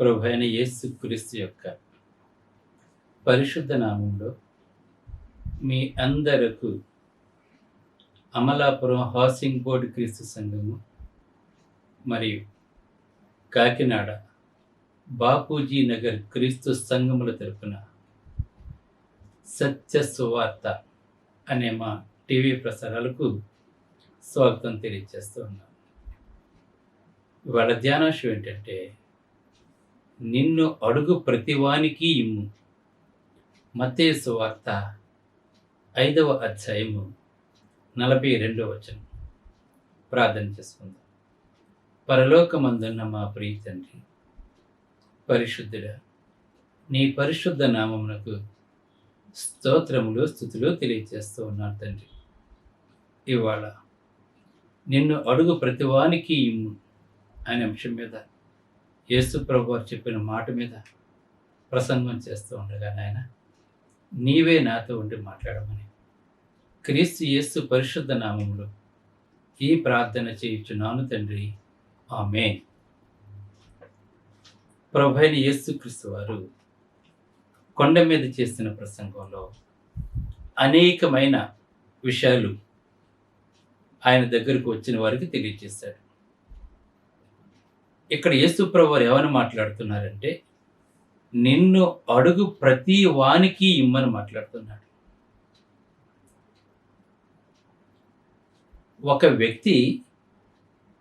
ప్రభువైన యేసుక్రీస్తు యొక్క పరిశుద్ధ నామంలో మీ అందరకు అమలాపురం హౌసింగ్ బోర్డు క్రీస్తు సంఘము మరియు కాకినాడ బాపూజీ నగర్ క్రీస్తు సంఘముల తరపున సత్య సువార్త అనే మా టీవీ ప్రసారాలకు స్వాగతం తెలియజేస్తూ ఉన్నాం. ఇవాళ ధ్యానాంశం ఏంటంటే, నిన్ను అడుగు ప్రతివానికి ఇమ్ము. మత్తయి సువార్త 5వ అధ్యాయము 42వ వచనం. ప్రార్థన చేసుకుందాం. పరలోకమందున్న మా ప్రియ తండ్రి, పరిశుద్ధుడా, నీ పరిశుద్ధ నామమునకు స్తోత్రములు స్తుతులు తెలియజేస్తూ ఉన్నాను తండ్రి. ఇవాళ నిన్ను అడుగు ప్రతివానికి ఇమ్ము అనే అంశం మీద యేసు ప్రభు వారు చెప్పిన మాట మీద ప్రసంగం చేస్తూ ఉండగా నాయన, నీవే నాతో ఉండి మాట్లాడమని క్రీస్తు యేసు పరిశుద్ధ నామములో ఈ ప్రార్థన చేయుచున్నాను తండ్రి, ఆమేన్. ప్రభువైన యేసుక్రీస్తు వారు కొండ మీద చేసిన ప్రసంగంలో అనేకమైన విషయాలు ఆయన దగ్గరకు వచ్చిన వారికి తెలియజేశాడు. ఇక్కడ యేసు ప్రభు వారు ఏమని మాట్లాడుతున్నారంటే, నిన్ను అడుగు ప్రతి వానికి ఇమ్మని మాట్లాడుతున్నాడు. ఒక వ్యక్తి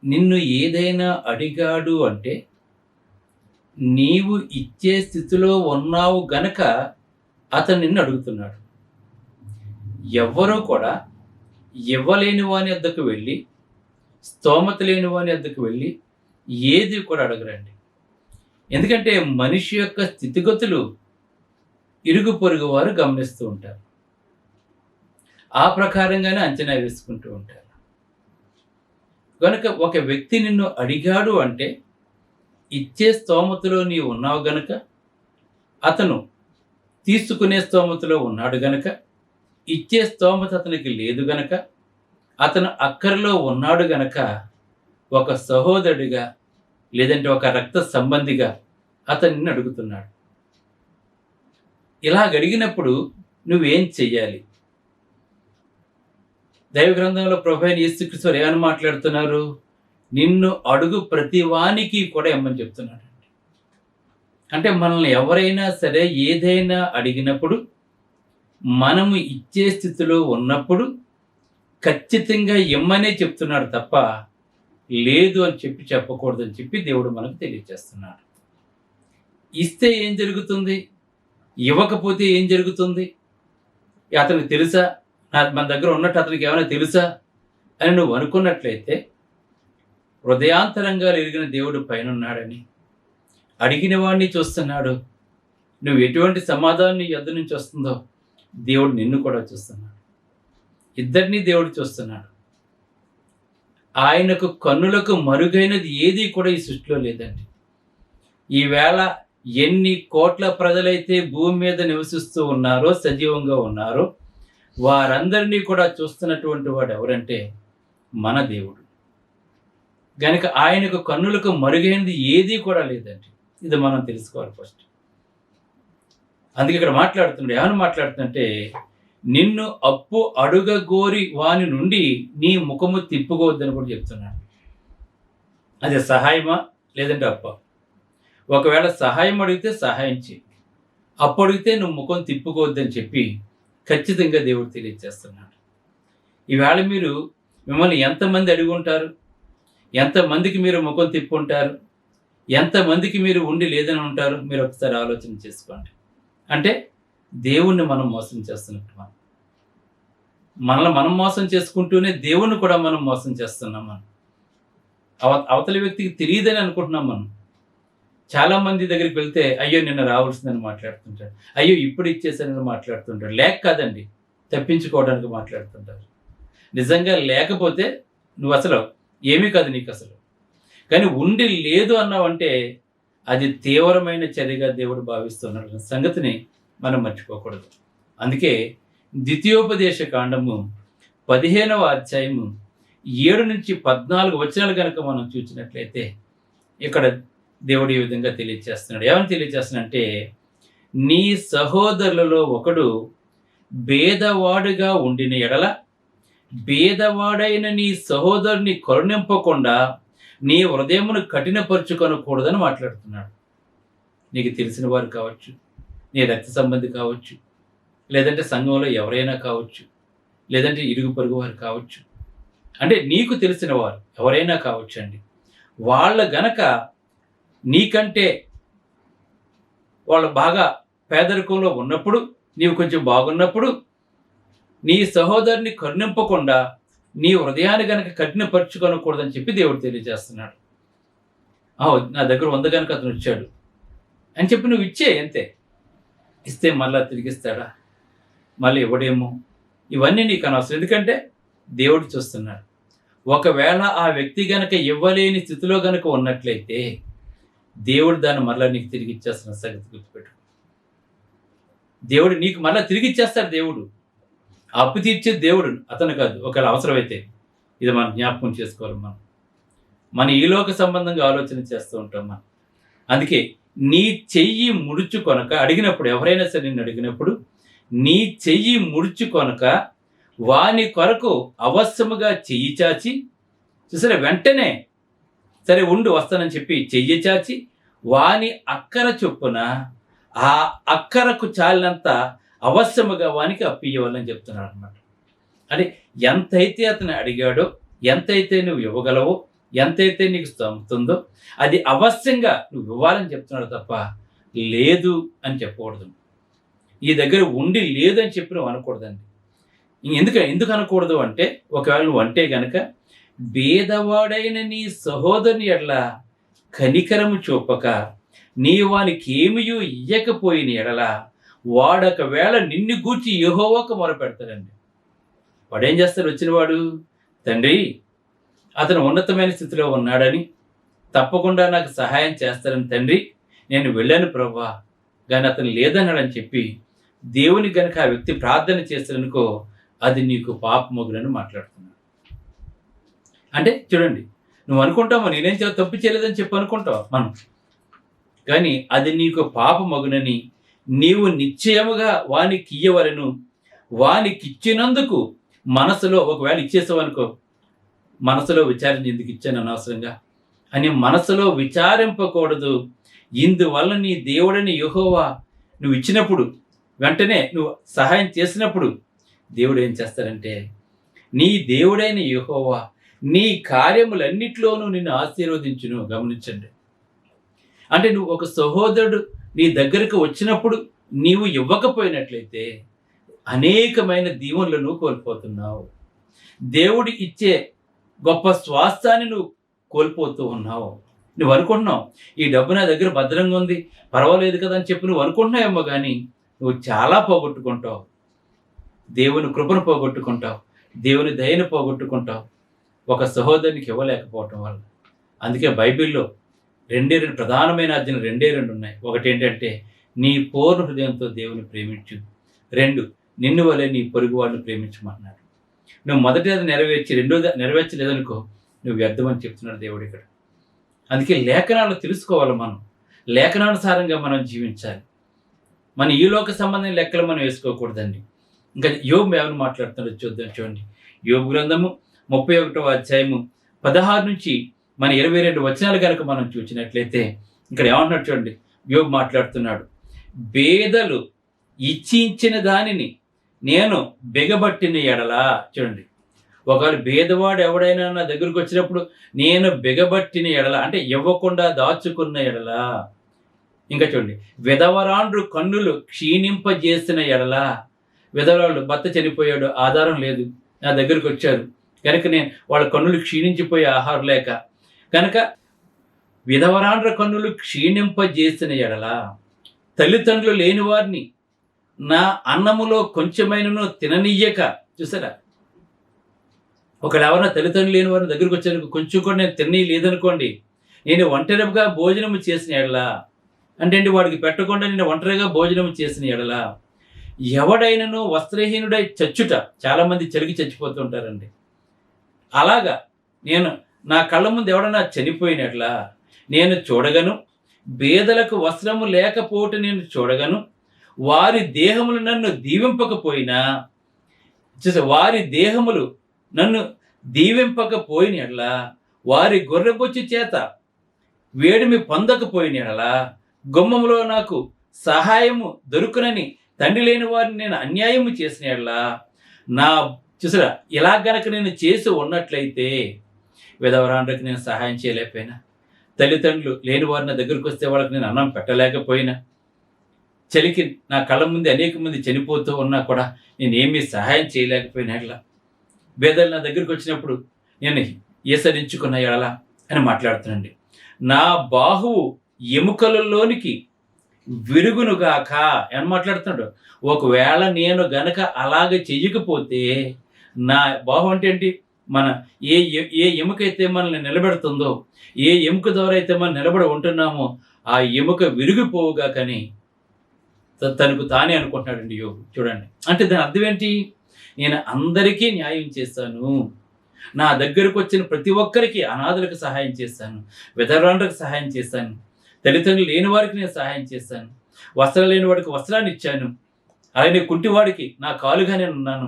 నిన్ను ఏదైనా అడిగాడు అంటే నీవు ఇచ్చే స్థితిలో ఉన్నావు గనక అతను నిన్ను అడుగుతున్నాడు. ఎవ్వరూ కూడా ఇవ్వలేని వాని వద్దకు వెళ్ళి, స్తోమత లేని వాని వద్దకు వెళ్ళి ఏది కూడా అడగరండి. ఎందుకంటే మనిషి యొక్క స్థితిగతులు ఇరుగు పొరుగు వారు గమనిస్తూ ఉంటారు, ఆ ప్రకారంగానే అంచనా వేసుకుంటూ ఉంటారు. కనుక ఒక వ్యక్తి నిన్ను అడిగాడు అంటే ఇచ్చే స్తోమతలో నీవు ఉన్నావు గనక, అతను తీసుకునే స్తోమతలో ఉన్నాడు గనక, ఇచ్చే స్తోమత అతనికి లేదు గనక, అతను అక్కరలో ఉన్నాడు గనక ఒక సహోదరుడిగా లేదంటే ఒక రక్త సంబంధిగా అతన్ని అడుగుతున్నాడు. ఇలా అడిగినప్పుడు నువ్వేం చెయ్యాలి? దైవ గ్రంథంలో ప్రభువైన యేసుక్రీస్తు వారు ఏమని మాట్లాడుతున్నారు? నిన్ను అడుగు ప్రతి వానికి కూడా ఇమ్మని చెప్తున్నాడు. అంటే మనల్ని ఎవరైనా సరే ఏదైనా అడిగినప్పుడు, మనము ఇచ్చే స్థితిలో ఉన్నప్పుడు ఖచ్చితంగా ఇమ్మనే చెప్తున్నాడు తప్ప లేదు అని చెప్పకూడదని చెప్పి దేవుడు మనకు తెలియజేస్తున్నాడు. ఇస్తే ఏం జరుగుతుంది? ఇవ్వకపోతే ఏం జరుగుతుంది? అతనికి తెలుసా మన దగ్గర ఉన్నట్టు అతనికి ఏమైనా తెలుసా అని నువ్వు అనుకున్నట్లయితే, హృదయాంతరంగా ఎరిగిన దేవుడు పైన ఉన్నాడని, అడిగిన వాడిని చూస్తున్నాడు. నువ్వు ఎటువంటి సమాధానం నీ యొద్ద నుంచి వస్తుందో దేవుడు నిన్ను కూడా చూస్తున్నాడు. ఇద్దరినీ దేవుడు చూస్తున్నాడు. ఆయనకు కన్నులకు మరుగైనది ఏది కూడా ఈ సృష్టిలో లేదండి. ఈవేళ ఎన్ని కోట్ల ప్రజలైతే భూమి మీద నివసిస్తూ ఉన్నారో, సజీవంగా ఉన్నారో, వారందరినీ కూడా చూస్తున్నటువంటి వాడు ఎవరంటే మన దేవుడు. కనుక ఆయనకు కన్నులకు మరుగైనది ఏది కూడా లేదండి. ఇది మనం తెలుసుకోవాలి ఫస్ట్. అందుకే ఇక్కడ మాట్లాడుతున్నాడు, ఏమని మాట్లాడుతుందంటే, నిన్ను అప్పు అడుగగోరి వాని నుండి నీ ముఖము తిప్పుకోవద్దని కూడా చెప్తున్నాడు. అది సహాయమా లేదంటే అప్ప? ఒకవేళ సహాయం అడిగితే సహాయం చేయి, అప్పు అడిగితే నువ్వు ముఖం తిప్పుకోవద్దని చెప్పి ఖచ్చితంగా దేవుడు తెలియజేస్తున్నాడు. ఈవేళ మిమ్మల్ని ఎంతమంది అడిగి ఉంటారు? ఎంతమందికి మీరు ముఖం తిప్పుంటారు? ఎంతమందికి మీరు ఉండి లేదని ఉంటారు? మీరు ఒకసారి ఆలోచన చేసుకోండి. అంటే దేవుణ్ణి మనం మోసం చేస్తున్నట్టు, మనల్ని మనం మోసం చేసుకుంటూనే దేవుణ్ణి కూడా మనం మోసం చేస్తున్నాం. మనం అవతలి వ్యక్తికి తెలియదని అనుకుంటున్నాం. మనం చాలామంది దగ్గరికి వెళ్తే, అయ్యో నిన్న రావాల్సిందని మాట్లాడుతుంటాడు, అయ్యో ఇప్పుడు ఇచ్చేసానని మాట్లాడుతుంటాడు. లేక కాదండి, తప్పించుకోవడానికి మాట్లాడుతుంటారు. నిజంగా లేకపోతే నువ్వు అసలు ఏమీ కాదు నీకు అసలు. కానీ ఉండి లేదు అన్నావంటే అది తీవ్రమైన చర్యగా దేవుడు భావిస్తున్నాడు సంగతిని మనం మర్చిపోకూడదు. అందుకే ద్వితీయోపదేశ కాండము 15వ అధ్యాయము 7 నుంచి 14 వచనాలు కనుక మనం చూసినట్లయితే, ఇక్కడ దేవుడు ఈ విధంగా తెలియజేస్తున్నాడు. ఏమని తెలియజేస్తున్నాడంటే, నీ సహోదరులలో ఒకడు భేదవాడుగా ఉండిన ఎడల భేదవాడైన నీ సహోదరుని కరుణింపకుండా నీ హృదయమును కఠినపరుచుకొనకూడదని మాట్లాడుతున్నాడు. నీకు తెలిసిన వారు కావచ్చు, నీ రక్త సంబంధి కావచ్చు, లేదంటే సంఘంలో ఎవరైనా కావచ్చు, లేదంటే ఇరుగు పొరుగు వారు కావచ్చు, అంటే నీకు తెలిసిన వారు ఎవరైనా కావచ్చు అండి. వాళ్ళ గనక నీకంటే వాళ్ళు బాగా పేదరికంలో ఉన్నప్పుడు, నీవు కొంచెం బాగున్నప్పుడు నీ సహోదరుని కరుణింపకుండా నీ హృదయాన్ని గనక కఠినపరుచుకొనకూడదని చెప్పి దేవుడు తెలియజేస్తున్నాడు. నా దగ్గర 100 గనక అతను వచ్చాడు అని చెప్పి నువ్వు ఇచ్చే అంతే. ఇస్తే మళ్ళా తిరిగిస్తాడా, మళ్ళీ ఇవ్వడేమో, ఇవన్నీ నీకు అనవసరం. ఎందుకంటే దేవుడు చూస్తున్నాడు. ఒకవేళ ఆ వ్యక్తి గనక ఇవ్వలేని స్థితిలో గనక ఉన్నట్లయితే దేవుడు దాన్ని మళ్ళీ నీకు తిరిగి ఇచ్చేస్తున్న సంగతి గుర్తుపెట్టు. దేవుడు నీకు మళ్ళీ తిరిగి ఇచ్చేస్తాడు. దేవుడు అప్పు తీర్చే దేవుడు అతను కాదు. ఒకవేళ అవసరమైతే ఇది మనం జ్ఞాపకం చేసుకోవాలి. మన ఈలోక సంబంధంగా ఆలోచన చేస్తూ ఉంటాం మనం. అందుకే నీ చెయ్యి ముడుచుకొనక అడిగినప్పుడు, ఎవరైనా సరే నిన్ను అడిగినప్పుడు నీ చెయ్యి ముడుచుకొనక వాని కొరకు అవశ్యముగా చెయ్యి చాచి, చూసారా, వెంటనే సరే ఉండు వస్తానని చెప్పి చెయ్యి చాచి వాని అక్కర చొప్పున ఆ అక్కరకు చాలినంత అవశ్యముగా వానికి అప్పియ్యవాలని చెప్తున్నాడు అనమాట. అంటే ఎంతైతే అతను అడిగాడో, ఎంతైతే నువ్వు ఇవ్వగలవో, ఎంతైతే నీకు స్తోమతుందో అది అవశ్యంగా నువ్వు ఇవ్వాలని చెప్తున్నాడు తప్ప లేదు అని చెప్పకూడదు. ఈ దగ్గర ఉండి లేదు అని చెప్పి నువ్వు అనకూడదండి. ఎందుకు అనకూడదు అంటే, ఒకవేళ నువ్వు అంటే గనక భేదవాడైన నీ సహోదరుని ఎడల కనికరము చూపక నీ వానికి ఏమియూ ఇయ్యకపోయిన ఎడల వాడొకవేళ నిన్ను గూర్చి యెహోవాకు మొరపెడతాడండి. వాడేం చేస్తాడు? వచ్చినవాడు, తండ్రి అతను ఉన్నతమైన స్థితిలో ఉన్నాడని, తప్పకుండా నాకు సహాయం చేస్తారని తండ్రి నేను వెళ్ళాను ప్రభువా, కానీ అతను లేదన్నాడని చెప్పి దేవుని గనక ఆ వ్యక్తి ప్రార్థన చేస్తాడనుకో, అది నీకు పాపమగులని మాట్లాడుతున్నాడు. అంటే చూడండి, నువ్వు అనుకుంటావు నేనేం తప్పు చేయలేదని చెప్పి అనుకుంటావు మనం, కానీ అది నీకు పాపమగునని నీవు నిశ్చయముగా వానికి ఇయ్యవలను. వానికి ఇచ్చినందుకు మనసులో, ఒకవేళ ఇచ్చేసావనుకో, మనసులో విచారించి ఎందుకు ఇచ్చాను అనవసరంగా అని మనసులో విచారింపకూడదు. ఇందువల్ల నీ దేవుడని యెహోవా నువ్వు ఇచ్చినప్పుడు, వెంటనే నువ్వు సహాయం చేసినప్పుడు దేవుడు ఏం చేస్తారంటే, నీ దేవుడైన యెహోవా నీ కార్యములన్నిట్లోనూ నిన్ను ఆశీర్వదించును. గమనించండి. అంటే నువ్వు ఒక సహోదరుడు నీ దగ్గరకు వచ్చినప్పుడు నీవు ఇవ్వకపోయినట్లయితే అనేకమైన దీవెనలను కోల్పోతున్నావు. దేవుడు ఇచ్చే గొప్ప స్వాస్థాన్ని నువ్వు కోల్పోతూ ఉన్నావు. నువ్వు అనుకుంటున్నావు ఈ డబ్బు నా దగ్గర భద్రంగా ఉంది, పర్వాలేదు కదా అని చెప్పి నువ్వు అనుకుంటున్నావేమో, కానీ నువ్వు చాలా పోగొట్టుకుంటావు. దేవుని కృపను పోగొట్టుకుంటావు, దేవుని దయను పోగొట్టుకుంటావు, ఒక సహోదరునికి ఇవ్వలేకపోవటం వల్ల. అందుకే బైబిల్లో రెండు ప్రధానమైన ఆజ్ఞలు రెండు ఉన్నాయి. ఒకటి ఏంటంటే, నీ పూర్ణ హృదయంతో దేవుని ప్రేమించు. 2, నిన్ను వలె నీ పొరుగు వాడిని ప్రేమించమన్నాడు. నువ్వు మొదటి అది నెరవేర్చి రెండోది నెరవేర్చలేదనుకో, నువ్వు వ్యర్థమని చెప్తున్నాడు దేవుడు ఇక్కడ. అందుకే లేఖనాలు తెలుసుకోవాలి. మనం లేఖనానుసారంగా మనం జీవించాలి. మన ఈ లోక సంబంధం లెక్కలు మనం వేసుకోకూడదండి. ఇంకా యోబు ఏమని మాట్లాడుతున్నాడో చూద్దాం. చూడండి, యోబు గ్రంథము 31వ అధ్యాయము 16 నుంచి మన 22 వచనాలు కనుక మనం చూసినట్లయితే ఇక్కడ ఏమంటున్నాడు చూడండి. యోబు మాట్లాడుతున్నాడు, బేదలు ఇచ్చించిన దానిని నేను బిగబట్టిన ఎడలా. చూడండి, ఒకవేళ భేదవాడు ఎవడైనా నా దగ్గరకు వచ్చినప్పుడు నేను బిగబట్టిన ఎడల అంటే ఇవ్వకుండా దాచుకున్న ఎడల. ఇంకా చూడండి, విధవరాండ్రు కన్నులు క్షీణింపజేసిన ఎడల. విధవరాళ్ళు భర్త చనిపోయాడు, ఆధారం లేదు, నా దగ్గరకు వచ్చారు కనుక నేను వాళ్ళ కన్నులు క్షీణించిపోయే ఆహారం లేక కనుక విధవరాండ్ర కన్నులు క్షీణింపజేసిన ఎడల, తల్లిదండ్రులు లేని వారిని నా అన్నములో కొంచెమైనను తిననీయక. చూసారా, ఒకవేళ ఎవరైనా తల్లిదండ్రులు లేని వారిని దగ్గరికి వచ్చాను కొంచెం కూడా నేను తిననీ లేదనుకోండి, నేను ఒంటరిగా భోజనం చేసిన ఎడల అంటే వాడికి పెట్టకుండా నేను ఒంటరిగా భోజనం చేసిన ఎడల, ఎవడైనను వస్త్రహీనుడై చచ్చుట. చాలామంది చలికి చచ్చిపోతుంటారండి. అలాగా నేను నా కళ్ళ ముందు ఎవడన్నా చనిపోయినట్లా నేను చూడగను, బేదలకు వస్త్రము లేకపోవటం నేను చూడగను. వారి దేహములు నన్ను దీవింపకపోయినా, వారి దేహములు నన్ను దీవింపకపోయిన ఎడల, వారి గొర్రెబొచ్చు చేత వేడిమి పొందకపోయిన ఎడల, గుమ్మములో నాకు సహాయము దొరుకునని తండ్రి లేని వారిని నేను అన్యాయము చేసిన ఎడల, నా చూసారా ఇలా గనక నేను చేసి ఉన్నట్లయితే విధవరాండ్రికి నేను సహాయం చేయలేకపోయినా, తల్లిదండ్రులు లేని వారి నా దగ్గరికి వస్తే వాళ్ళకి నేను అన్నం పెట్టలేకపోయినా, చలికి నా కళ్ళ ముందు అనేక మంది చనిపోతూ ఉన్నా కూడా నేనేమీ సహాయం చేయలేకపోయినా ఎడల, బేదలు నా దగ్గరికి వచ్చినప్పుడు నేను ఈసరించుకున్న ఎడల అని మాట్లాడుతున్నాండి. నా బాహువు ఎముకలలోనికి విరుగునుగాక అని మాట్లాడుతున్నాడు. ఒకవేళ నేను గనక అలాగ చెయ్యకపోతే, నా బాహు అంటే ఏంటి? మన ఏ ఏ ఎముకైతే మనల్ని నిలబెడుతుందో, ఏ ఎముక ద్వారా అయితే మనం నిలబడి ఉంటున్నామో ఆ ఎముక విరిగిపోవుగా కానీ తనకు తానే అనుకుంటున్నాడండి యోబు. చూడండి, అంటే దాని అర్థం ఏంటి? నేను అందరికీ న్యాయం చేస్తాను, నా దగ్గరకు వచ్చిన ప్రతి ఒక్కరికి, అనాథులకు సహాయం చేస్తాను, విధవరాండ్రకు సహాయం చేస్తాను, తల్లిదండ్రులు లేని వారికి నేను సహాయం చేస్తాను, వస్త్రం లేని వాడికి వస్త్రాన్ని ఇచ్చాను, అలాగే కుంటివాడికి నా కాలుగా నేను ఉన్నాను,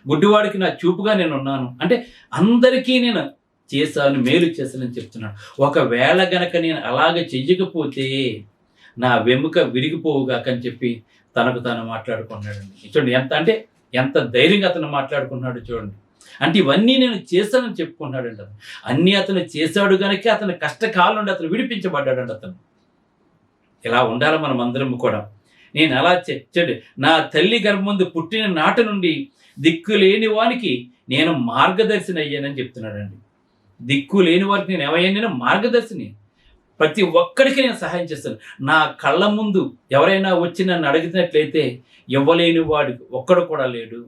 గుడ్డివాడికి నా చూపుగా నేను ఉన్నాను. అంటే అందరికీ నేను చేశాను, మేలు చేశానని చెప్తున్నాడు. ఒకవేళ గనక నేను అలాగ చెయ్యకపోతే నా వెముక విరిగిపోవుగాక అని చెప్పి తనకు తాను మాట్లాడుకున్నాడండి. చూడండి ఎంత ధైర్యంగా అతను మాట్లాడుకున్నాడు చూడండి. అంటే ఇవన్నీ నేను చేశానని చెప్పుకున్నాడండి. అతను అన్నీ అతను చేశాడు కనుక అతని కష్టకాలం నుండి అతను విడిపించబడ్డాడండి. అతను ఇలా ఉండాలి మనం అందరం కూడా. నేను అలా చూడండి, నా తల్లి గర్భమందు పుట్టిన నాటి నుండి దిక్కు లేని వానికి నేను మార్గదర్శిని అయ్యానని చెప్తున్నాడండి. దిక్కు లేని వారికి నేను ఏమయ్యాను? నేను మార్గదర్శిని. ప్రతి ఒక్కరికి నేను సహాయం చేస్తాను. నా కళ్ళ ముందు ఎవరైనా వచ్చి నన్ను అడిగినట్లయితే ఇవ్వలేని వాడు ఒక్కడు కూడా లేడు.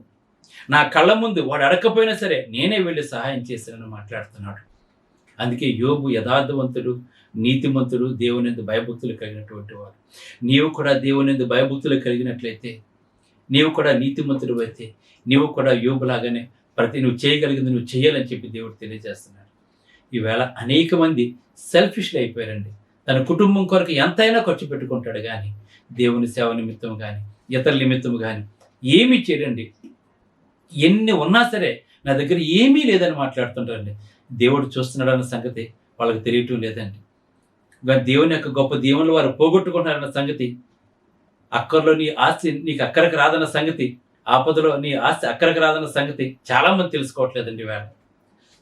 నా కళ్ళ ముందు వాడు అడగకపోయినా సరే నేనే వెళ్ళి సహాయం చేశానని మాట్లాడుతున్నాడు. అందుకే యోబు యథార్థవంతుడు, నీతిమంతుడు, దేవునియందు భయభక్తులు కలిగినటువంటి వాడు. నీవు కూడా దేవునియందు భయభక్తులు కలిగినట్లయితే, నీవు కూడా నీతిమంతుడు అయితే, నీవు కూడా యోబులాగానే నువ్వు చేయగలిగింది నువ్వు చేయాలని చెప్పి దేవుడు తెలియజేస్తున్నాడు. ఈవేళ అనేక మంది సెల్ఫిష్లు అయిపోయారండి. తన కుటుంబం కొరకు ఎంతైనా ఖర్చు పెట్టుకుంటాడు కానీ దేవుని సేవ నిమిత్తం కానీ ఇతరుల నిమిత్తం కానీ ఏమీ చేయడండి. ఎన్ని ఉన్నా సరే నా దగ్గర ఏమీ లేదని మాట్లాడుతుంటారండి. దేవుడు చూస్తున్నాడు అన్న సంగతి వాళ్ళకి తెలియటం లేదండి. దేవుని యొక్క గొప్ప దీవెనలు వారు పోగొట్టుకుంటారన్న సంగతి, అక్కర్లో నీ ఆస్తి నీకు అక్కడికి రాదన్న సంగతి, ఆపదలో నీ ఆస్తి అక్కడికి రాదన్న సంగతి చాలామంది తెలుసుకోవట్లేదండి. ఈవేళ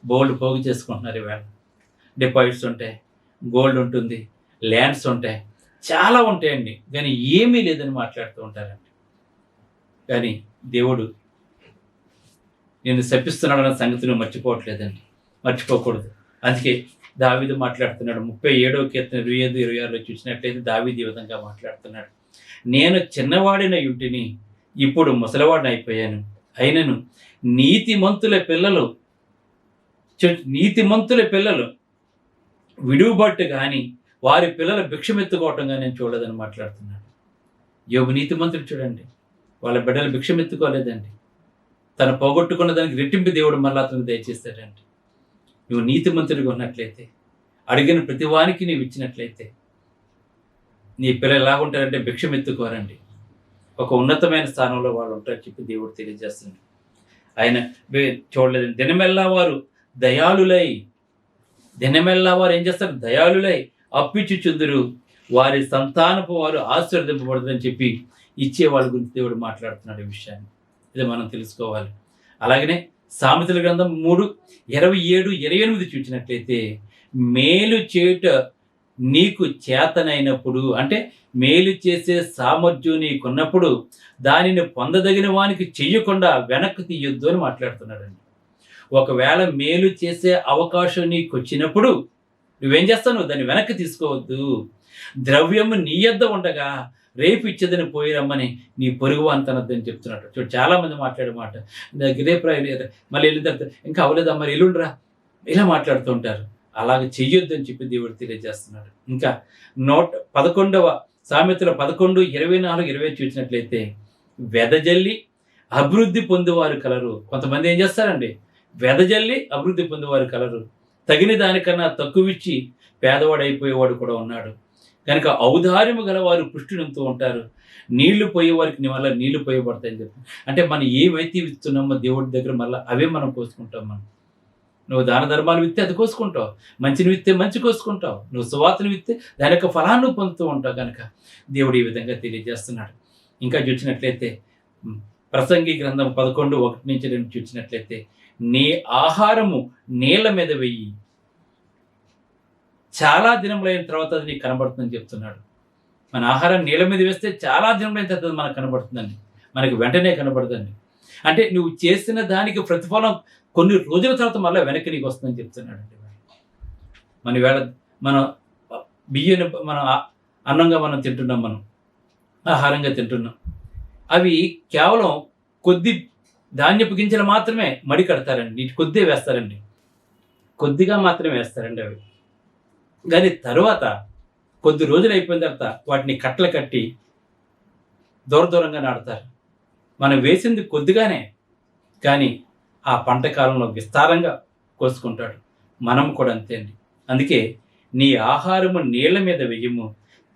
బోల్డ్ పోగు చేసుకుంటున్నారు. ఈవేళ డిపాజిట్స్ ఉంటాయి, గోల్డ్ ఉంటుంది, ల్యాండ్స్ ఉంటాయి, చాలా ఉంటాయండి, కానీ ఏమీ లేదని మాట్లాడుతూ ఉంటారండి. కానీ దేవుడు నేను శపిస్తున్నాడు అన్న సంగతి నువ్వు మర్చిపోవట్లేదండి, మర్చిపోకూడదు. అందుకే దావీదు మాట్లాడుతున్నాడు 37వ కీర్తన 25, 26లో చూసినట్లయితే దావీదు ఈ విధంగా మాట్లాడుతున్నాడు. నేను చిన్నవాడిన యుంటిని, ఇప్పుడు ముసలివాడిని అయిపోయాను, అయినను నీతిమంతుల పిల్లలు విడువబట్టు కానీ వారి పిల్లలు భిక్షమెత్తుకోవటం కానీ నేను చూడలేదని మాట్లాడుతున్నాడు. యోబు నీతిమంతుడు చూడండి, వాళ్ళ బిడ్డలు భిక్షమెత్తుకోలేదండి. తను పోగొట్టుకున్న దానికి రెట్టింపు దేవుడు మళ్ళీ అతను దయచేస్తాడండి. నువ్వు నీతిమంతుడిగా ఉన్నట్లయితే, అడిగిన ప్రతి వానికి నీవు ఇచ్చినట్లయితే, నీ పిల్లలు ఎలా ఉంటారంటే భిక్షమెత్తుకోరండి, ఒక ఉన్నతమైన స్థానంలో వాళ్ళు ఉంటారని చెప్పి దేవుడు తెలియజేస్తున్నాడు. ఆయన చూడలేదండి. దినమెల్లా వారు దయాళులై, ఏం చేస్తారు? దయాళులై అప్పిచ్చుచుందురు, వారి సంతానపు వారు ఆశీర్వదింపబడదని చెప్పి ఇచ్చే వాళ్ళ గురించి దేవుడు మాట్లాడుతున్నాడు. ఈ విషయాన్ని ఇది మనం తెలుసుకోవాలి. అలాగనే సామెతల గ్రంథం 3:27-28 చూసినట్లయితే, మేలు చేయుట నీకు చేతనైనప్పుడు, అంటే మేలు చేసే సామర్థ్యం నీకున్నప్పుడు దానిని పొందదగిన వానికి చెయ్యకుండా వెనక్కి తీయొద్దు అని మాట్లాడుతున్నాడండి. ఒకవేళ మేలు చేసే అవకాశం నీకు వచ్చినప్పుడు నువ్వేం చేస్తావు? దాన్ని వెనక్కి తీసుకోవద్దు. ద్రవ్యము నీ యొద్ద ఉండగా రేపు ఇచ్చేదని పోయి రమ్మని నీ పొరుగు అంతనద్దని చెప్తున్నాడు. చూడు, చాలామంది మాట్లాడే మాట, రేపు మళ్ళీ వెళ్ళిన తర్వాత ఇంకా అవ్వలేదా, మరి ఎల్లుండిరా, ఇలా మాట్లాడుతూ ఉంటారు. అలాగే చెయ్యొద్దు అని చెప్పి దేవుడు తెలియజేస్తున్నాడు. ఇంకా 11వ సామెతల 11:24-25 చూసినట్లయితే, వెదజల్లి అభివృద్ధి పొందేవారు కలరు. కొంతమంది ఏం చేస్తారండి? వెదజల్లి అభివృద్ధి పొందేవారు కలరు. తగిన దానికన్నా తక్కువ ఇచ్చి పేదవాడు అయిపోయేవాడు కూడా ఉన్నాడు. కనుక ఔదార్యము గల వారు పుష్టి నింపుతూ ఉంటారు. నీళ్లు పోయే వారికి నీ వల్ల నీళ్లు పోయబడతాయని చెప్పి, అంటే మనం ఏమైతే విత్తున్నామో దేవుడి దగ్గర మళ్ళీ అవే మనం కోసుకుంటాం. నువ్వు దాన ధర్మాలు విత్తే అది కోసుకుంటావు, మంచిని విత్తే మంచి కోసుకుంటావు, నువ్వు సువార్తను విత్తే దాని యొక్క ఫలాన్ని పొందుతూ ఉంటావు. కనుక దేవుడు ఈ విధంగా తెలియజేస్తున్నాడు. ఇంకా చూసినట్లయితే ప్రసంగి గ్రంథం 11:1-2 చూసినట్లయితే, నీ ఆహారము నీళ్ల మీద వెయ్యి, చాలా దినములైన తర్వాత అది నీకు కనబడుతుందని చెప్తున్నాడు. మన ఆహారం నీళ్ళ మీద వేస్తే చాలా దినములైన తర్వాత మనకు కనబడుతుందండి, మనకి వెంటనే కనబడదండి. అంటే నువ్వు చేసిన దానికి ప్రతిఫలం కొన్ని రోజుల తర్వాత మళ్ళీ వెనక్కి నీకు వస్తుందని చెప్తున్నాడండి. మన వేళ మనం బియ్యం మనం అన్నంగా మనం తింటున్నాం, మనం ఆహారంగా తింటున్నాం. అవి కేవలం కొద్ది ధాన్యపు గింజలు మాత్రమే మడి కడతారండి, నీటి కొద్దే వేస్తారండి, కొద్దిగా మాత్రమే వేస్తారండి అవి. కానీ తర్వాత కొద్ది రోజులు అయిపోయిన తర్వాత వాటిని కట్టలు కట్టి దూరంగా నాటుతారు. మనం వేసింది కొద్దిగానే, కానీ ఆ పంట కాలంలో విస్తారంగా కోసుకుంటాడు. మనం కూడా అంతే అండి. అందుకే నీ ఆహారము నీళ్ల మీద వెయ్యము,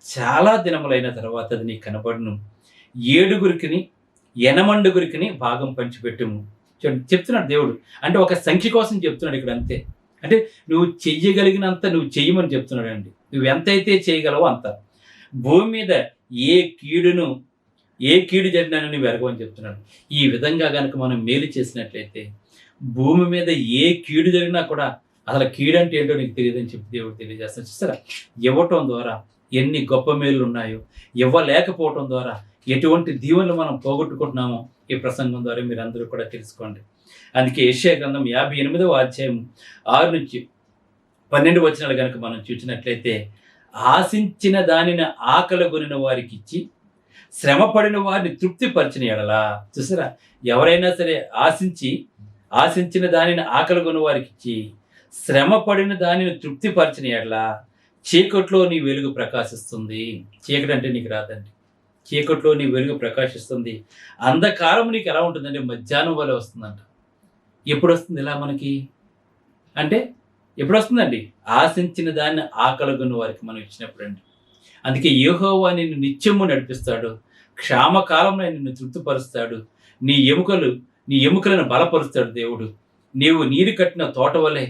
చాలా దినములైన తర్వాత అది నీకు కనబడును. 7 8 భాగం పంచిపెట్టుము. చెప్తున్నాడు దేవుడు. అంటే ఒక సంఖ్య కోసం చెప్తున్నాడు ఇక్కడ, అంతే. అంటే నువ్వు చెయ్యగలిగినంత నువ్వు చెయ్యమని చెప్తున్నాడు అండి. నువ్వు ఎంతైతే చేయగలవో అంత. భూమి మీద ఏ కీడు జరిగినా నువ్వు ఎరగవని చెప్తున్నాడు. ఈ విధంగా కనుక మనం మేలు చేసినట్లయితే భూమి మీద ఏ కీడు జరిగినా కూడా అసలు కీడు అంటే ఏంటో నీకు తెలియదని చెప్పి దేవుడు తెలియజేస్తాడు. చూస్తారా, ఇవ్వటం ద్వారా ఎన్ని గొప్ప మేలు ఉన్నాయో, ఇవ్వలేకపోవటం ద్వారా ఎటువంటి దీవెనలు మనం పోగొట్టుకుంటున్నామో ఈ ప్రసంగం ద్వారా మీరు అందరూ కూడా తెలుసుకోండి. అందుకే యెషయా గ్రంథం 58:6-12 కనుక మనం చూసినట్లయితే, ఆశించిన దానిని ఆకలిగొనిన వారికి ఇచ్చి శ్రమపడిన వారిని తృప్తిపరిచిన ఎడలా. చూసారా, ఎవరైనా సరే ఆశించిన దానిని ఆకలిగొని వారికి ఇచ్చి శ్రమపడిన దానిని తృప్తిపరిచిన ఎడలా చీకట్లో నీ వెలుగు ప్రకాశిస్తుంది. చీకటి అంటే నీకు రాదండి, చీకట్లో నీ వెలుగు ప్రకాశిస్తుంది. అంధకారం నీకు ఎలా ఉంటుందంటే మధ్యాహ్నం వల్ల వస్తుందంట. ఎప్పుడు వస్తుంది ఇలా మనకి అంటే, ఎప్పుడు వస్తుందండి? ఆశించిన దాన్ని ఆకలిగొన్న వారికి మనం ఇచ్చినప్పుడు అండి. అందుకే యెహోవా నిన్ను నిత్యము నడిపిస్తాడు, క్షామకాలంలో నిన్ను తృప్తిపరుస్తాడు, నీ ఎముకలను బలపరుస్తాడు దేవుడు. నీవు నీరు కట్టిన తోట వలె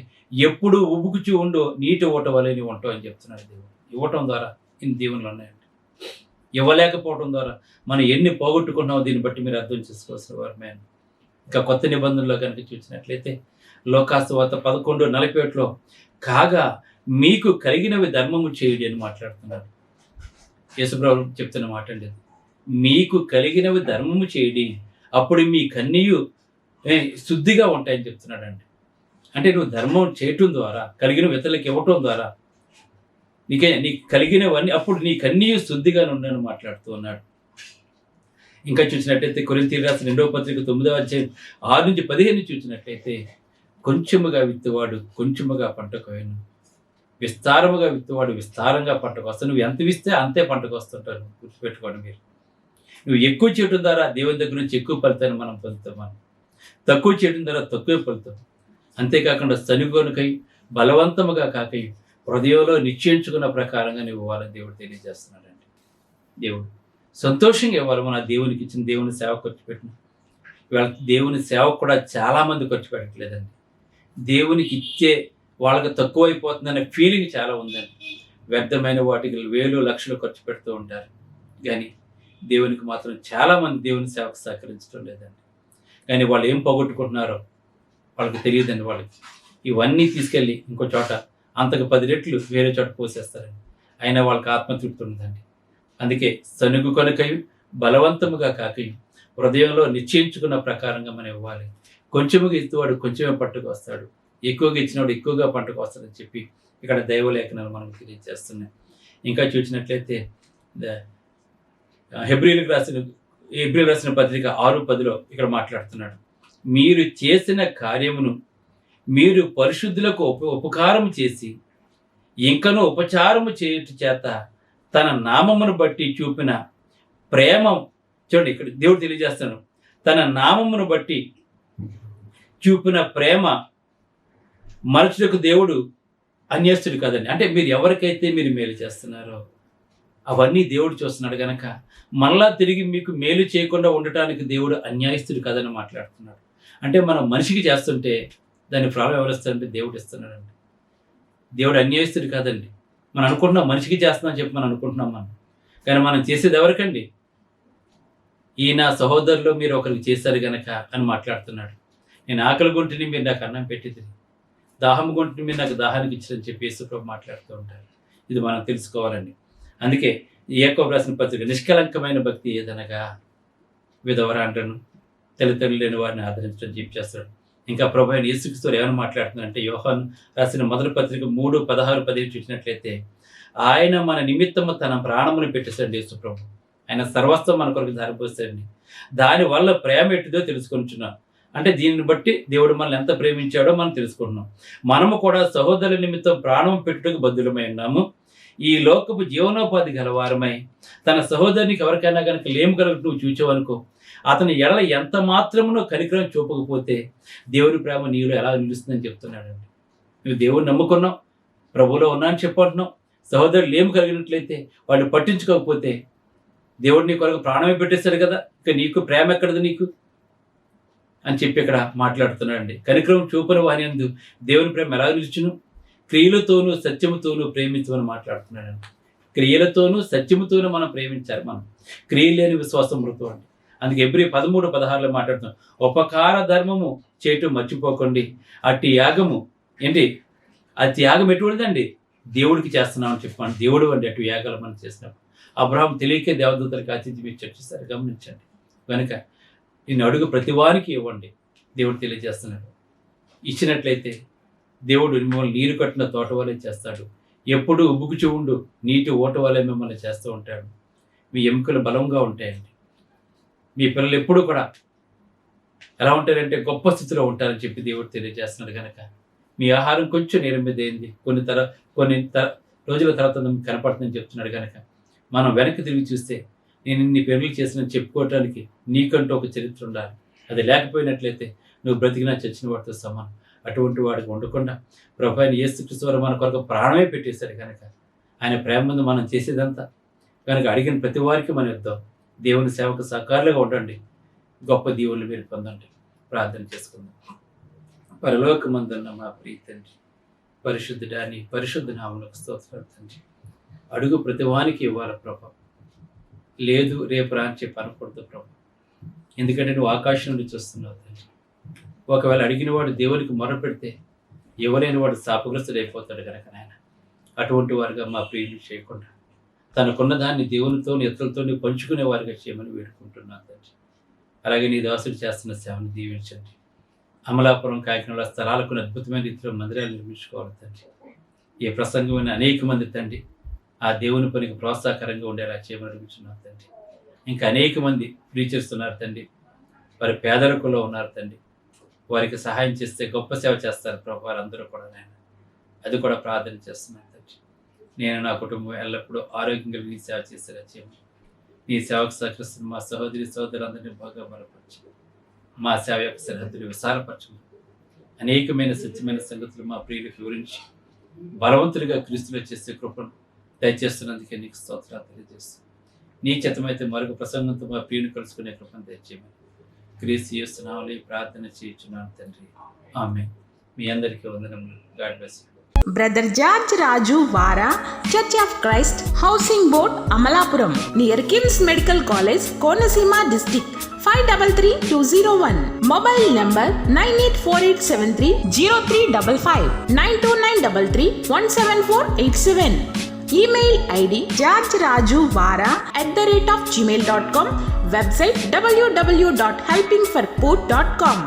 ఎప్పుడు ఉబుకుచూ ఉండో నీటి ఓట వలె నీవు ఉంటావు అని చెప్తున్నాడు దేవుడు. ఇవ్వటం ద్వారా ఇన్ని దీవెనలు ఉన్నాయండి. ఇవ్వలేకపోవడం ద్వారా మనం ఎన్ని పోగొట్టుకున్నామో దీన్ని బట్టి మీరు అర్థం చేసుకోవాల్సిన వారమే. ఇంకా కొత్త నిబంధనలో కనుక చూసినట్లయితే లోకాసువార్త 11:41 కాగా మీకు కలిగినవి ధర్మము చేయుడి అని మాట్లాడుతున్నారు. యేసుప్రభువు చెప్తున్న మాట అండి. మీకు కలిగినవి ధర్మము చేయుడి, అప్పుడు మీ కన్నీయు శుద్ధిగా ఉంటాయని చెప్తున్నాడండి. అంటే నువ్వు ధర్మం చేయటం ద్వారా, కలిగిన ఇతరులకు ఇవ్వటం ద్వారా నీకు కలిగినవన్నీ అప్పుడు నీ కన్నీయు శుద్ధిగా ఉండని మాట్లాడుతూ ఉన్నాడు. ఇంకా చూసినట్లయితే కొరింథీయులకు రాసిన 2వ పత్రిక 9:6-15 చూసినట్లయితే, కొంచెముగా విత్తువాడు కొంచెముగా పంటకు వేయను, విస్తారముగా విత్తువాడు విస్తారంగా పంటకు వస్తాడు. నువ్వు ఎంత విస్తే అంతే పంటకు వస్తుంటారు. గుర్తుపెట్టుకోండి మీరు. నువ్వు ఎక్కువ చేయడం ద్వారా దేవుని దగ్గర నుంచి ఎక్కువ ఫలితాన్ని మనం పొందుతాం, మనం తక్కువ చేయడం ద్వారా తక్కువ ఫలితాం. అంతేకాకుండా సనుగోనుకై బలవంతముగా కాకై హృదయంలో నిశ్చయించుకున్న ప్రకారంగా నువ్వు ఇవ్వాలని దేవుడు తెలియజేస్తున్నాడండి. దేవుడు సంతోషంగా ఇవ్వాలి. మన దేవునికి ఇచ్చిన దేవుని సేవ ఖర్చు పెట్టిన ఇవాళ దేవుని సేవ కూడా చాలామంది ఖర్చు పెట్టట్లేదండి. దేవునికి ఇచ్చే వాళ్ళకి తక్కువ అయిపోతుందనే ఫీలింగ్ చాలా ఉందండి. వ్యర్థమైన వాటికి వేలు లక్షలు ఖర్చు పెడుతూ ఉంటారు, కానీ దేవునికి మాత్రం చాలామంది దేవుని సేవకు సహకరించడం లేదండి. కానీ వాళ్ళు ఏం పోగొట్టుకుంటున్నారో వాళ్ళకి తెలియదండి. వాళ్ళకి ఇవన్నీ తీసుకెళ్ళి ఇంకో చోట అంతకు 10 రెట్లు వేరే చోట పోసేస్తారండి. అయినా వాళ్ళకి ఆత్మతృప్తి ఉండదండి. అందుకే సనుగు కొనకయు బలవంతముగా కాకయు హృదయంలో నిశ్చయించుకున్న ప్రకారంగా మనం ఇవ్వాలి. కొంచెముగా ఇచ్చేవాడు కొంచెమే పట్టుకు వస్తాడు, ఎక్కువగా ఇచ్చినవాడు ఎక్కువగా పంటకు వస్తాడని చెప్పి ఇక్కడ దైవలేఖనాలు మనకు తెలియజేస్తున్నాయి. ఇంకా చూసినట్లయితే హెబ్రీలకు రాసిన పత్రిక 6:10 ఇక్కడ మాట్లాడుతున్నాడు. మీరు చేసిన కార్యమును మీరు పరిశుద్ధులకు ఉపకారం చేసి ఇంకనూ ఉపచారము చేయుట చేత తన నామమును బట్టి చూపిన ప్రేమ, చూడండి ఇక్కడ దేవుడు తెలియజేస్తాను, తన నామమును బట్టి చూపిన ప్రేమ మనుషులకు దేవుడు అన్యస్తుడు కాదండి. అంటే మీరు ఎవరికైతే మీరు మేలు చేస్తున్నారో అవన్నీ దేవుడు చూస్తున్నాడు కనుక మళ్ళా తిరిగి మీకు మేలు చేయకుండా ఉండటానికి దేవుడు అన్యాయస్తుడు కాదని మాట్లాడుతున్నాడు. అంటే మనం మనిషికి చేస్తుంటే దాని ఫలం ఎవరు ఇస్తారంటే దేవుడు ఇస్తున్నాడండి. దేవుడు అన్యాయస్తుడు కాదండి. మనం అనుకుంటున్నాం మనిషికి చేస్తున్నాం చెప్పి మనం అనుకుంటున్నాం కానీ మనం చేసేది ఎవరికండి? ఈయన సహోదరులు మీరు ఒకరికి చేశారు గనక అని మాట్లాడుతున్నాడు. నేను ఆకలి గుంటిని మీరు నాకు అన్నం పెట్టింది, దాహం గుంటిని మీరు నాకు దాహానికి ఇచ్చారని చెప్పి యేసుప్రభు మాట్లాడుతూ ఉంటారు. ఇది మనం తెలుసుకోవాలండి. అందుకే యాకోబు రాసిన పత్రిక నిష్కలంకమైన భక్తి ఏదనగా విధవరాండ్రను తల్లిదండ్రులు లేని వారిని ఆదరించడం జీప్ చేస్తాడు. ఇంకా ప్రభు అయిన యేసుక్రీస్తు ఏమైనా మాట్లాడుతున్నారంటే యోహాను రాసిన మొదటి పత్రిక 3:16-17 చూసినట్లయితే ఆయన మన నిమిత్తము తన ప్రాణమును పెట్టేశాడు యేసుప్రభు. ఆయన సర్వస్వం మన కొరకు ధారపోస్తాడండి. దానివల్ల ప్రేమ ఎట్టిదో తెలుసుకుంటున్నాం. అంటే దీనిని బట్టి దేవుడు మనల్ని ఎంత ప్రేమించాడో మనం తెలుసుకుంటున్నాం. మనము కూడా సహోదరుల నిమిత్తం ప్రాణం పెట్టుటకు బద్దులమై ఉన్నాము. ఈ లోకపు జీవనోపాధి గలవారమై తన సహోదరునికి ఎవరికైనా కనుక లేము కనుక నువ్వు చూచావనుకో, అతని ఎడల ఎంత మాత్రమునో కనికరం చూపకపోతే దేవుని ప్రేమ నీలో ఎలా నిలుస్తుందని చెప్తున్నాడండి. నువ్వు దేవుని నమ్ముకున్నావు, ప్రభువులో ఉన్నా అని చెప్పంటున్నావు, సహోదరులు లేము కలిగినట్లయితే వాళ్ళు పట్టించుకోకపోతే దేవుడు నీ కొరకు ప్రాణమే పెట్టేశాడు కదా, ఇక నీకు ప్రేమ ఎక్కడది నీకు అని చెప్పి ఇక్కడ మాట్లాడుతున్నాడండి. కనికరం చూపని వాని యందు దేవుని ప్రేమ ఎలా నిలుచును? క్రియలతోనూ సత్యముతోనూ ప్రేమించమని మాట్లాడుతున్నాడండి. క్రియలతోనూ సత్యముతోనూ మనం ప్రేమించాలి. మనం క్రియలు లేని విశ్వాసం మృతం అండి. అందుకే Hebrewలు 13:16 మాట్లాడుతున్నాం. ఉపకార ధర్మము చేయటం మర్చిపోకండి, అట్టి యాగము ఏంటి? ఆ త్యాగం ఎటువంటిదండి? దేవుడికి చేస్తున్నామని చెప్పాను. దేవుడు అండి అటు యాగాలు మనం చేసినప్పుడు. అబ్రహాం తెలియకే దేవదూతలకు ఆతిథ్యం మీరు చర్చిస్తారు, గమనించండి. కనుక నేను అడుగు ప్రతి వారికి ఇవ్వండి దేవుడు తెలియజేస్తున్నాడు. ఇచ్చినట్లయితే దేవుడు మిమ్మల్ని నీరు కట్టిన తోట వలె చేస్తాడు. ఎప్పుడు ఉబ్బుకుచు ఉండు నీటి ఓట వలె మిమ్మల్ని చేస్తూ ఉంటాడు. మీ ఎముకలు బలంగా ఉంటాయండి. మీ పిల్లలు ఎప్పుడు కూడా ఎలా ఉంటారంటే గొప్ప స్థితిలో ఉంటారని చెప్పి దేవుడు తెలియజేస్తున్నాడు. కనుక మీ ఆహారం కొంచెం నీరు మీద అయింది, కొన్ని రోజుల తర్వాత మీకు కనపడుతుందని చెప్తున్నాడు. కనుక మనం వెనక్కి తిరిగి చూస్తే నేను ఇన్ని పెరుగులు చేసిన చెప్పుకోవటానికి నీకంటూ ఒక చరిత్ర ఉండాలి. అది లేకపోయినట్లయితే నువ్వు బ్రతికినా చచ్చిన వాడితో సమానం. అటువంటి వాడికి ఉండకుండా ప్రభు అయిన యేసుక్రీస్తు వారు మన కొరకు ప్రాణమే పెట్టేశాడు. కనుక ఆయన ప్రేమ ముందు మనం చేసేదంతా కనుక అడిగిన ప్రతి వారికి మనం ఇద్దాం. దేవుని సేవకు సహకారులుగా ఉండండి. గొప్ప దీవులు మీరు పొందండి. ప్రార్థన చేసుకుందాం. పరలోకమందున్న మా ప్రియ తండ్రి, పరిశుద్ధుడా నీ పరిశుద్ధ నామమునకు స్తోత్రాలు తండ్రి. అడుగు ప్రతి వానికి ఇవ్వాలి ప్రభు. లేదు రేపు రా అని చెప్పి అనకూడదు ప్రభు. ఎందుకంటే నువ్వు ఆకాశం నుండి చూస్తున్నావు తండ్రి. ఒకవేళ అడిగిన వాడు దేవునికి మొరపెడితే ఇవ్వలేని వాడు శాపగ్రస్తుడైపోతాడు కనుక నాయన అటువంటి వారుగా మా ప్రియులు చేయకుండా తనకున్న దాన్ని దేవునితో ఇతరులతో పంచుకునే వారిగా చేయమని వేడుకుంటున్నాను తండ్రి. అలాగే నీ దాసుడు చేస్తున్న సేవను దీవించండి. అమలాపురం కాకినాడ స్థలాలకు అద్భుతమైన రీతిలో మందిరాలు నిర్మించుకోవాలి తండ్రి. ఏ ప్రసంగమైన అనేక మంది తండ్రి ఆ దేవుని పనికి ప్రోత్సాహకరంగా ఉండేలా చేయమని అడుగుతున్నాను తండ్రి. ఇంకా అనేక మంది ప్రీచర్స్తున్నారు తండ్రి. వారి పేదరికంలో ఉన్నారు తండ్రి. వారికి సహాయం చేస్తే గొప్ప సేవ చేస్తారు ప్రభు. వారందరూ కూడా నేను అది కూడా ప్రార్థన చేస్తున్నాను తండ్రి. నేను నా కుటుంబం ఎల్లప్పుడూ ఆరోగ్యంగా నీ సేవ చేసేలా చేయమని నీ సేవకు సహకరిస్తున్న మా సహోదరి సోదరులందరినీ బాగా బలపరచు. మా సేవ యొక్క సరిహద్దులు విశాలపరచము. అనేకమైన సత్యమైన సంగతులు మా ప్రియులకు వివరించి బలవంతులుగా క్రీస్తులో చేసే కృపను దయచేస్తున్నందుకే నీకు స్తోత్రాలు తెలియజేస్తాను. నీ చేతమైతే మరొక ప్రసంగంతో మా ప్రియుని కలుసుకునే కృపను దయచేయమని క్రీస్తు యేసు నామములో ప్రార్థన చేయుచున్నాను తండ్రి. ఆమేన్. మీ అందరికీ వందనములు. God bless you. Brother George Raju Vara, church of Christ, housing board, Amalapuram, near KIMS medical college, Konaseema district 523201. Mobile number 9848730355, 929331747. Email ID georgerajuvara@gmail.com. Website www.helpingforpoor.com.